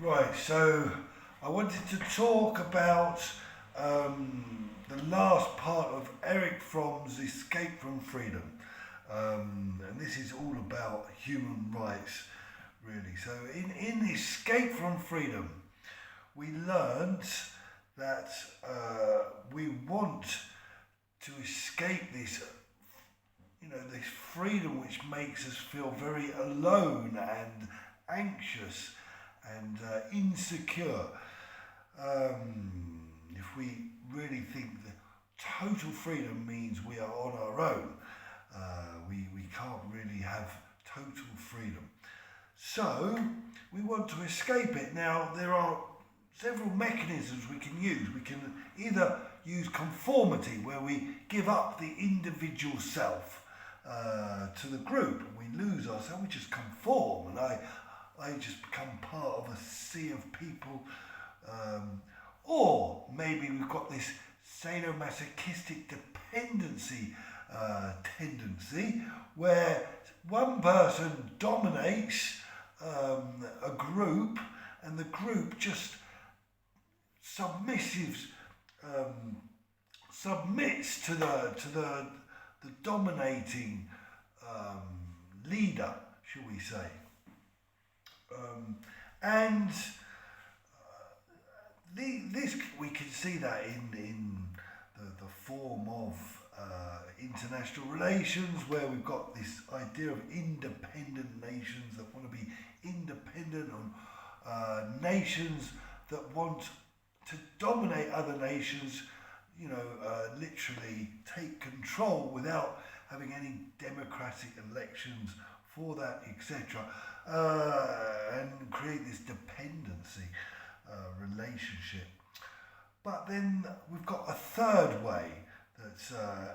Right, so I wanted to talk about the last part of Eric Fromm's Escape from Freedom. And this is all about human rights, really. So, in Escape from Freedom, we learned that we want to escape this, this freedom which makes us feel very alone and anxious and insecure. If we really think that total freedom means we are on our own, we can't really have total freedom. So we want to escape it. Now there are several mechanisms we can use. We can either use conformity, where we give up the individual self to the group, and we lose ourselves. We just conform, and I just become part of a sea of people. Or maybe we've got this sadomasochistic dependency tendency, where one person dominates a group, and the group just submits to the dominating leader, shall we say. And this we can see that in the form of international relations, where we've got this idea of independent nations that want to be independent, on nations that want to dominate other nations, literally take control without having any democratic elections for that, etc., and create this dependency relationship. But then we've got a third way that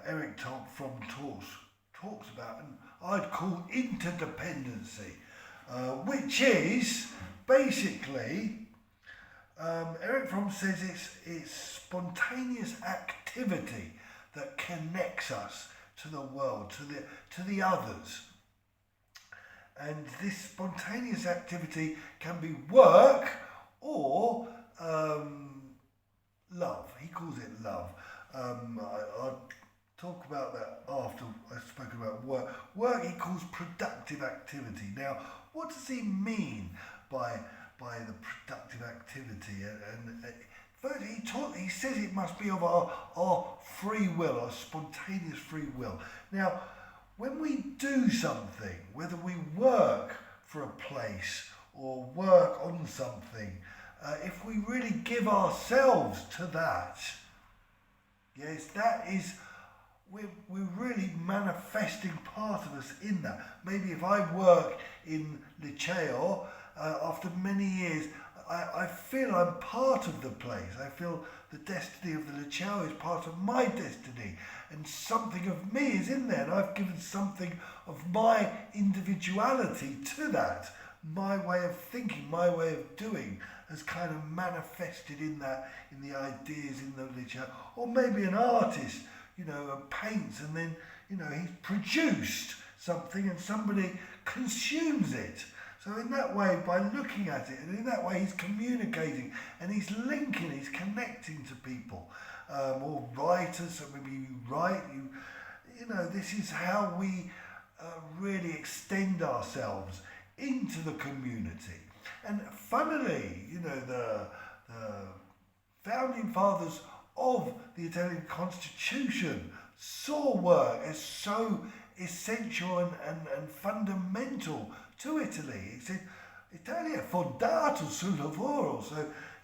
Eric Fromm talks about, and I'd call interdependency, which is basically, Eric Fromm says it's spontaneous activity that connects us to the world, to the others. And this spontaneous activity can be work or love. He calls it love. I'll talk about that after I've spoken about work. Work he calls productive activity. Now, what does he mean by the productive activity? And first he says it must be of our free will, our spontaneous free will. Now, when we do something, whether we work for a place or work on something, if we really give ourselves to that, yes, that is, we're really manifesting part of us in that. Maybe if I work in Liceo, after many years, I feel I'm part of the place. I feel the destiny of the Liceo is part of my destiny, and something of me is in there, and I've given something of my individuality to that. My way of thinking, my way of doing has kind of manifested in that, in the ideas in the Liceo. Or maybe an artist, paints, and then, he's produced something and somebody consumes it. So in that way, by looking at it, and in that way he's communicating, and he's linking, he's connecting to people. Or writers, so maybe you write, this is how we really extend ourselves into the community. And funnily, the founding fathers of the Italian Constitution saw work as so essential and fundamental to Italy. It said, Italia fondato sul lavoro. So,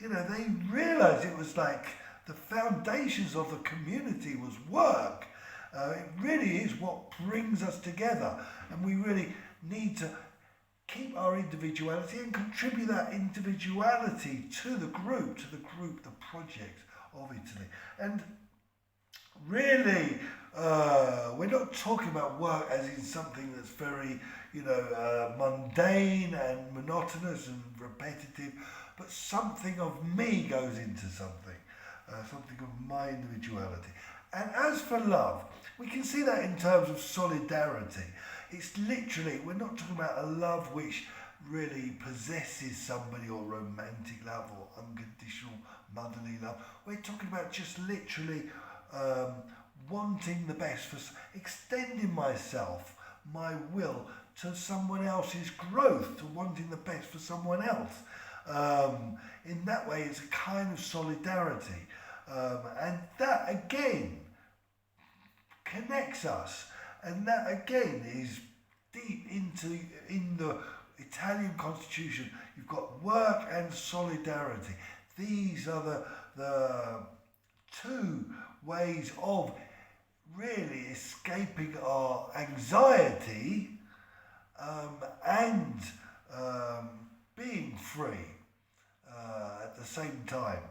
they realised it was like the foundations of the community was work. It really is what brings us together. And we really need to keep our individuality and contribute that individuality to the group, the project of Italy. And really, we're not talking about work as in something that's very, mundane and monotonous and repetitive, but something of me goes into something of my individuality. And as for love, we can see that in terms of solidarity. It's literally, we're not talking about a love which really possesses somebody, or romantic love or unconditional motherly love. We're talking about just literally um, wanting the best for, extending myself, my will to someone else's growth, to wanting the best for someone else. In that way, it's a kind of solidarity. And that again connects us. And that again is deep in the Italian constitution. You've got work and solidarity. These are the two ways of really escaping our anxiety and being free at the same time.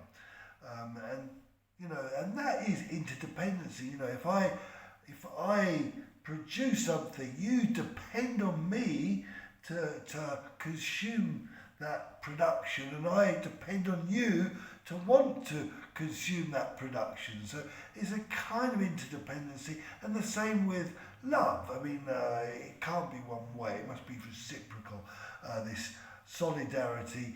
And and that is interdependency. If I produce something, you depend on me to consume that production, and I depend on you to want to consume that production. So it's a kind of interdependency, and the same with love. I mean, it can't be one way, it must be reciprocal. This solidarity,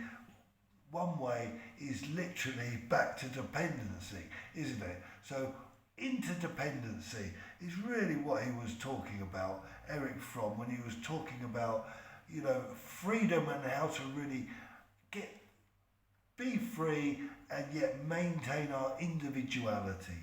one way is literally back to dependency, isn't it? So interdependency is really what he was talking about, Erich Fromm, when he was talking about, freedom and how to really be free and yet maintain our individuality.